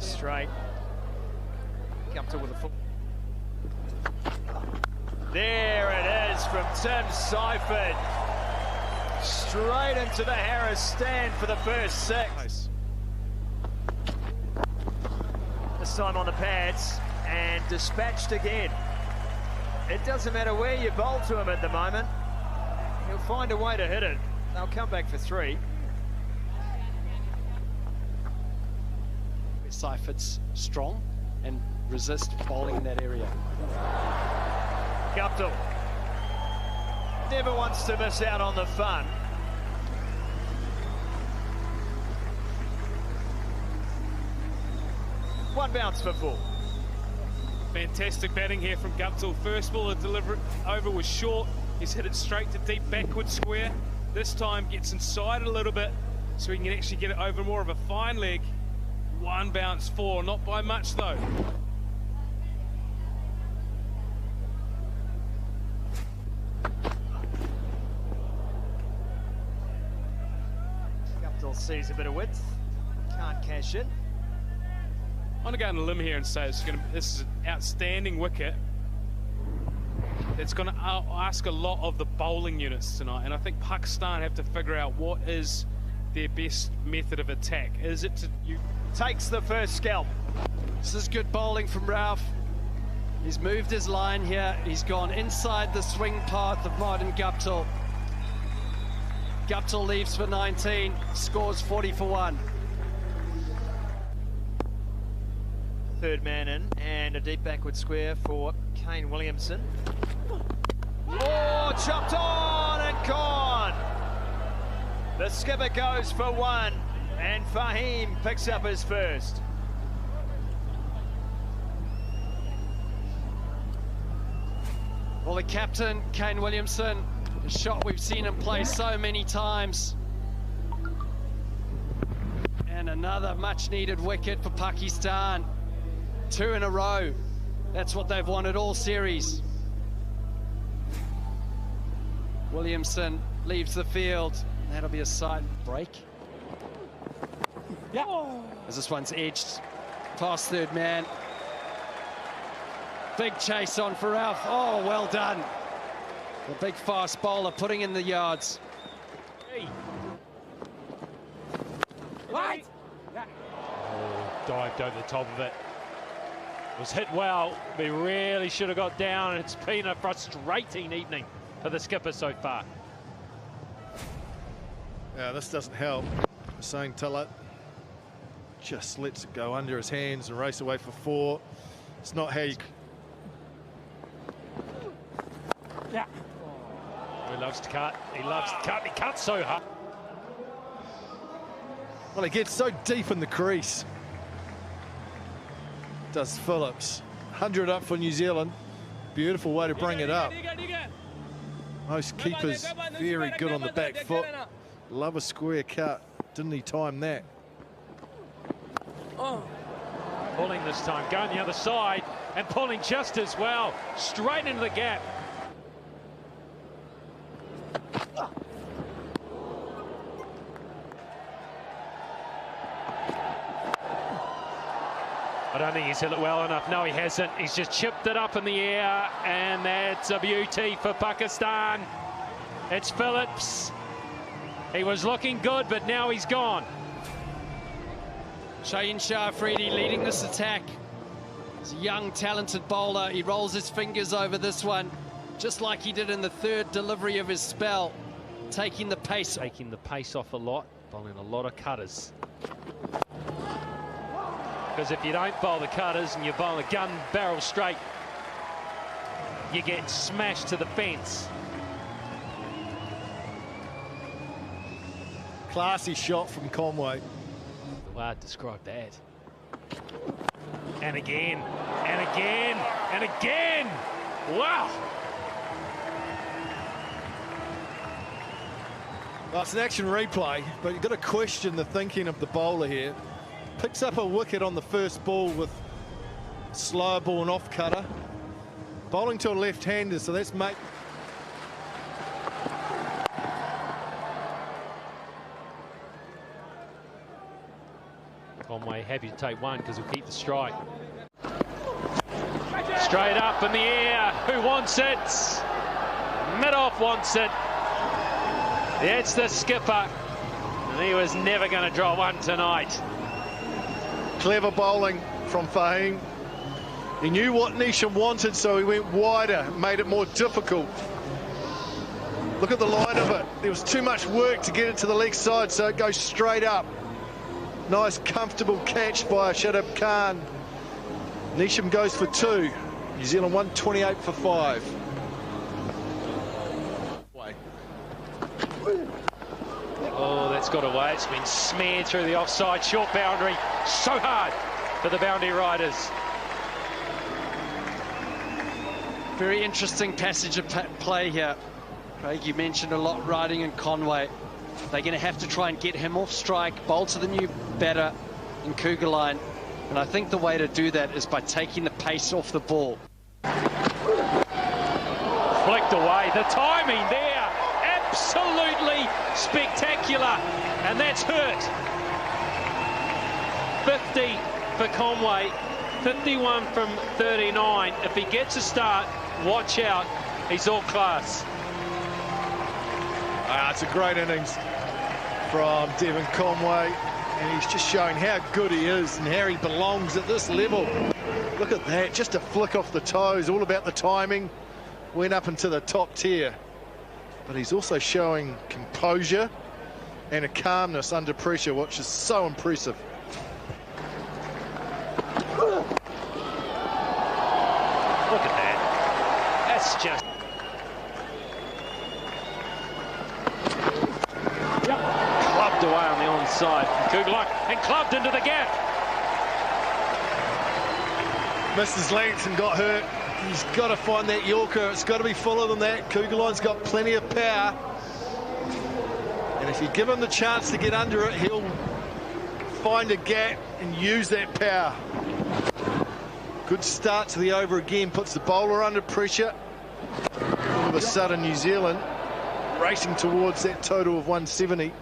Straight. Guptill with a foot. There it is from Tim Seifert. Straight into the Harris stand for the first six. Nice. This time on the pads and dispatched again. It doesn't matter where you bowl to him at the moment. He'll find a way to hit it. They'll come back for three. Seifert's strong and resist bowling in that area. Guptill never wants to miss out on the fun. One bounce for four. Fantastic batting here from Guptill. First ball, the delivery over was short. He's hit it straight to deep backward square. This time gets inside a little bit so he can actually get it over more of a fine leg. One bounce four, not by much though. Guptill sees a bit of width, can't cash in. I'm going to go on a limb here and say this is an outstanding wicket. It's going to ask a lot of the bowling units tonight, and I think Pakistan have to figure out what is their best method of attack. Is it to you? Takes the first scalp. This is good bowling from Ralph. He's moved his line here. He's gone inside the swing path of Martin Guptill. Guptill leaves for 19, scores 40 for 1. Third man in, and a deep backward square for Kane Williamson. Oh, chopped on and gone. The skipper goes for one, and Fahim picks up his first. Well, the captain, Kane Williamson, a shot we've seen him play so many times. And another much-needed wicket for Pakistan. 2 in a row. That's what they've wanted all series. Williamson leaves the field. That'll be a side break. Yeah. As this one's edged past third man. Big chase on for Ralph. Oh, well done. The big fast bowler putting in the yards. Hey. Right. Oh, dived over the top of it. Was hit well. We really should have got down. It's been a frustrating evening for the skipper so far. Yeah, this doesn't help. Hussain Talat just lets it go under his hands and race away for 4. It's not how you... Yeah. He loves to cut. He loves to cut. He cuts so hard. Well, he gets so deep in the crease. Does Phillips. 100 up for New Zealand. Beautiful way to bring it up. Most keepers very good on the back foot. Love a square cut. Didn't he time that? Pulling this time, going the other side and pulling just as well. Straight into the gap. I don't think he's hit it well enough. No, he hasn't. He's just chipped it up in the air, and that's a beauty for Pakistan. It's Phillips. He was looking good, but now he's gone. Shaheen Shah Afridi leading this attack. He's a young, talented bowler. He rolls his fingers over this one, just like he did in the third delivery of his spell, taking the pace. Taking the pace off a lot, bowling a lot of cutters. Because if you don't bowl the cutters and you bowl a gun barrel straight, you get smashed to the fence. Classy shot from Conway. The way I'd describe that. And again, and again, and again. Wow. Well, it's an action replay, but you've got to question the thinking of the bowler here. Picks up a wicket on the first ball with slow ball and off cutter. Bowling to a left-hander, so that's make. Conway happy to take one because he'll keep the strike. Straight up in the air. Who wants it? Midoff wants it. It's the skipper. And he was never going to draw one tonight. Clever bowling from Fahim. He knew what Newzealand wanted, so he went wider, made it more difficult. Look at the line of it. There was too much work to get it to the leg side, so it goes straight up. Nice, comfortable catch by Shadab Khan. Newzealand goes for 2. New Zealand 128 for 5. Oh, that's got away. It's been smeared through the offside. Short boundary. So hard for the boundary riders. Very interesting passage of play here. Craig, you mentioned a lot riding in Conway. They're going to have to try and get him off strike, bowl to the new batter in Kugelheim. And I think the way to do that is by taking the pace off the ball. Flicked away. The timing there, absolutely spectacular. And that's hurt. 50 for Conway, 51 from 39. If he gets a start, watch out. He's all class. It's a great innings from Devon Conway, and he's just showing how good he is and how he belongs at this level. Look at that, just a flick off the toes, all about the timing. Went up into the top tier, but he's also showing composure and a calmness under pressure, which is so impressive. Look at that. That's just... Clubbed away on the onside. Kugelheim and clubbed into the gap. Misses length and got hurt. He's got to find that Yorker. It's got to be fuller than that. Kugelheim's got plenty of power. And if you give him the chance to get under it, he'll find a gap and use that power. Good start to the over again. Puts the bowler under pressure. All of a sudden, New Zealand racing towards that total of 170.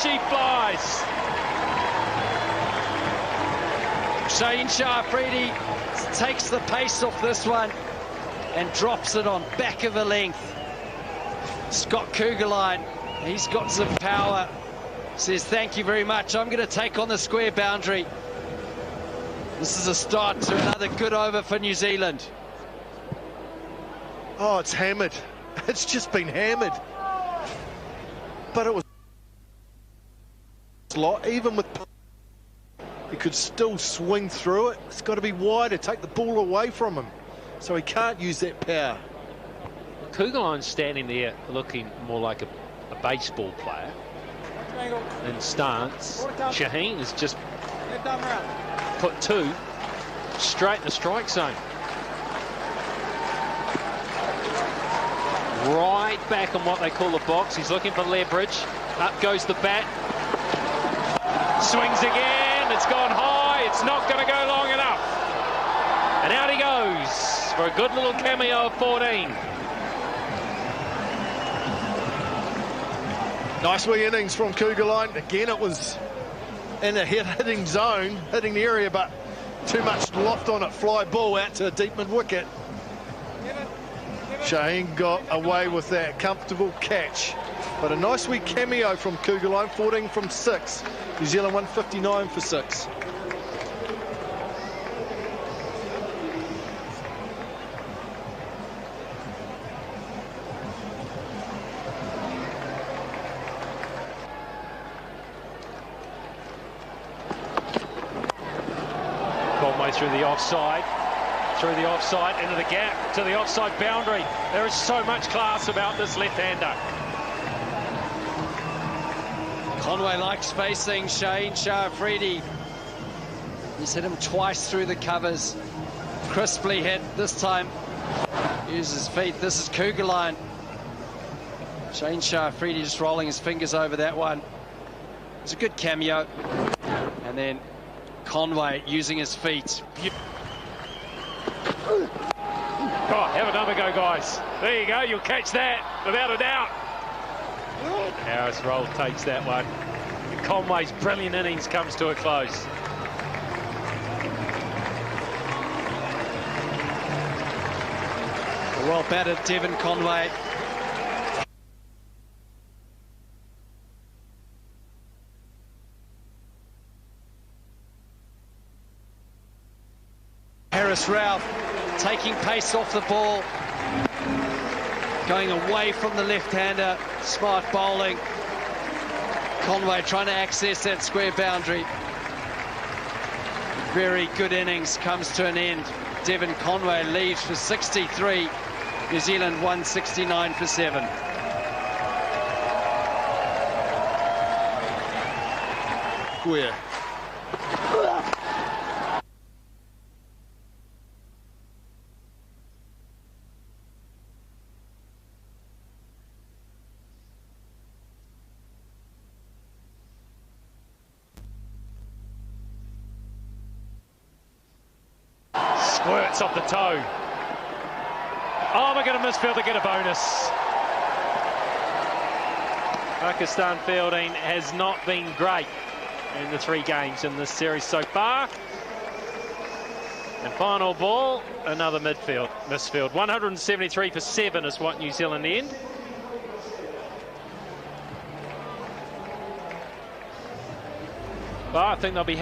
She flies. Shaheen Shah Afridi takes the pace off this one and drops it on back of a length. Scott Kugelheim, he's got some power. Says thank you very much. I'm going to take on the square boundary. This is a start to another good over for New Zealand. Oh, it's hammered. It's just been hammered. But it was even with he could still swing through it. It's got to be wider, take the ball away from him, so he can't use that power. Kugelheim's standing there looking more like a baseball player in stance. Shaheen has just put 2 straight in the strike zone. Right back on what they call the box. He's looking for leverage. Up goes the bat. Swings again, it's gone high, it's not going to go long enough. And out he goes for a good little cameo of 14. Nice wee innings from Kugelheim. Again, it was in a hitting zone, hitting the area, but too much loft on it. Fly ball out to a deep mid wicket. Shaheen got away with that comfortable catch. But a nice wee cameo from Kugelheim, 14 from 6. New Zealand 159 for 6. Conway through the offside, into the gap, to the offside boundary. There is so much class about this left-hander. Conway likes spacing. Shaheen Shah Afridi. He's hit him twice through the covers. Crisply hit this time. Uses feet. This is Kugelheim. Shaheen Shah Afridi just rolling his fingers over that one. It's a good cameo. And then Conway using his feet. Oh, have another go, guys. There you go, you'll catch that, without a doubt. Harris Roll takes that one. Conway's brilliant innings comes to a close. Well batted, Devon Conway. Harris Ralph taking pace off the ball, going away from the left-hander. Smart bowling. Conway trying to access that square boundary. Very good innings comes to an end. Devon Conway leaves for 63. New Zealand 169 for 7. Guia. Squirts off the toe. Oh, we're going to miss field to get a bonus. Pakistan fielding has not been great in the 3 games in this series so far. And final ball, another misfield. 173 for 7 is what New Zealand end. But I think they'll be